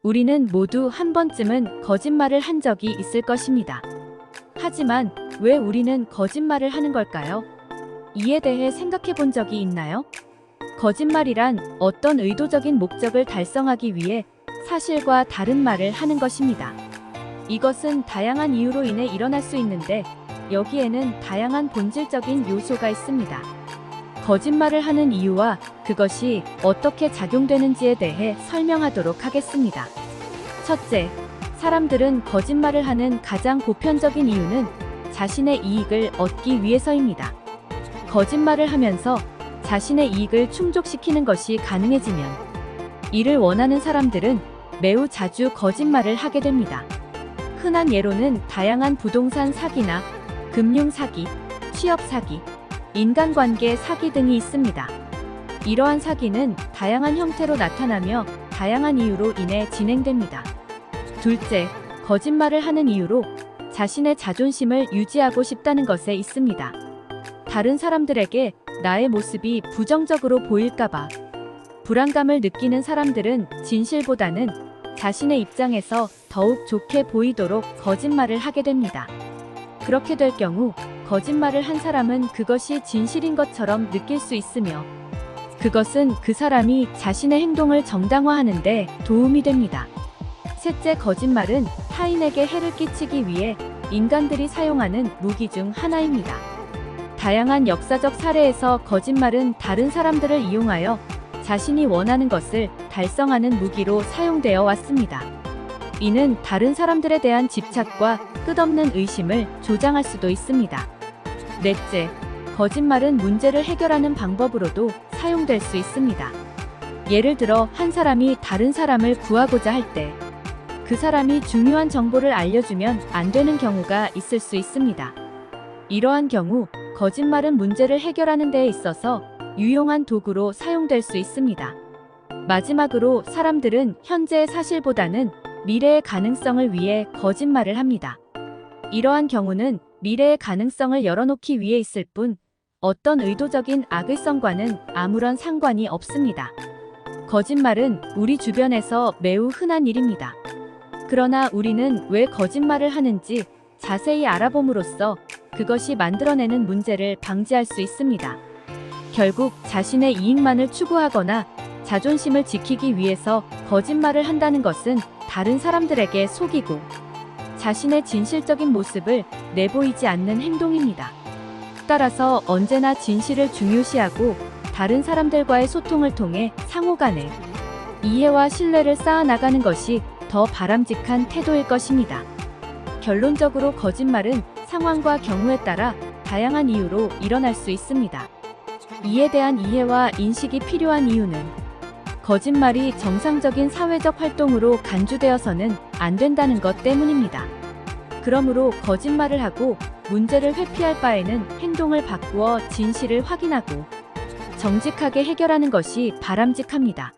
우리는 모두 한 번쯤은 거짓말을 한 적이 있을 것입니다. 하지만 왜 우리는 거짓말을 하는 걸까요? 이에 대해 생각해 본 적이 있나요? 거짓말이란 어떤 의도적인 목적을 달성하기 위해 사실과 다른 말을 하는 것입니다. 이것은 다양한 이유로 인해 일어날 수 있는데 여기에는 다양한 본질적인 요소가 있습니다. 거짓말을 하는 이유와 그것이 어떻게 작용되는지에 대해 설명하도록 하겠습니다. 첫째, 사람들은 거짓말을 하는 가장 보편적인 이유는 자신의 이익을 얻기 위해서입니다. 거짓말을 하면서 자신의 이익을 충족시키는 것이 가능해지면 이를 원하는 사람들은 매우 자주 거짓말을 하게 됩니다. 흔한 예로는 다양한 부동산 사기나 금융 사기, 취업 사기, 인간관계 사기 등이 있습니다. 이러한 사기는 다양한 형태로 나타나며 다양한 이유로 인해 진행됩니다. 둘째, 거짓말을 하는 이유로 자신의 자존심을 유지하고 싶다는 것에 있습니다. 다른 사람들에게 나의 모습이 부정적으로 보일까봐 불안감을 느끼는 사람들은 진실보다는 자신의 입장에서 더욱 좋게 보이도록 거짓말을 하게 됩니다. 그렇게 될 경우 거짓말을 한 사람은 그것이 진실인 것처럼 느낄 수 있으며 그것은 그 사람이 자신의 행동을 정당화하는 데 도움이 됩니다. 셋째, 거짓말은 타인에게 해를 끼치기 위해 인간들이 사용하는 무기 중 하나입니다. 다양한 역사적 사례에서 거짓말은 다른 사람들을 이용하여 자신이 원하는 것을 달성하는 무기로 사용되어 왔습니다. 이는 다른 사람들에 대한 집착과 끝없는 의심을 조장할 수도 있습니다. 넷째, 거짓말은 문제를 해결하는 방법으로도 사용될 수 있습니다. 예를 들어 한 사람이 다른 사람을 구하고자 할 때 그 사람이 중요한 정보를 알려주면 안 되는 경우가 있을 수 있습니다. 이러한 경우 거짓말은 문제를 해결하는 데에 있어서 유용한 도구로 사용될 수 있습니다. 마지막으로 사람들은 현재의 사실보다는 미래의 가능성을 위해 거짓말을 합니다. 이러한 경우는 미래의 가능성을 열어놓기 위해 있을 뿐 어떤 의도적인 악의성과는 아무런 상관이 없습니다. 거짓말은 우리 주변에서 매우 흔한 일입니다. 그러나 우리는 왜 거짓말을 하는지 자세히 알아봄으로써 그것이 만들어내는 문제를 방지할 수 있습니다. 결국 자신의 이익만을 추구하거나 자존심을 지키기 위해서 거짓말을 한다는 것은 다른 사람들에게 속이고 자신의 진실적인 모습을 내보이지 않는 행동입니다. 따라서 언제나 진실을 중요시하고 다른 사람들과의 소통을 통해 상호간에 이해와 신뢰를 쌓아나가는 것이 더 바람직한 태도일 것입니다. 결론적으로 거짓말은 상황과 경우에 따라 다양한 이유로 일어날 수 있습니다. 이에 대한 이해와 인식이 필요한 이유는 거짓말이 정상적인 사회적 활동으로 간주되어서는 안 된다는 것 때문입니다. 그러므로 거짓말을 하고 문제를 회피할 바에는 행동을 바꾸어 진실을 확인하고 정직하게 해결하는 것이 바람직합니다.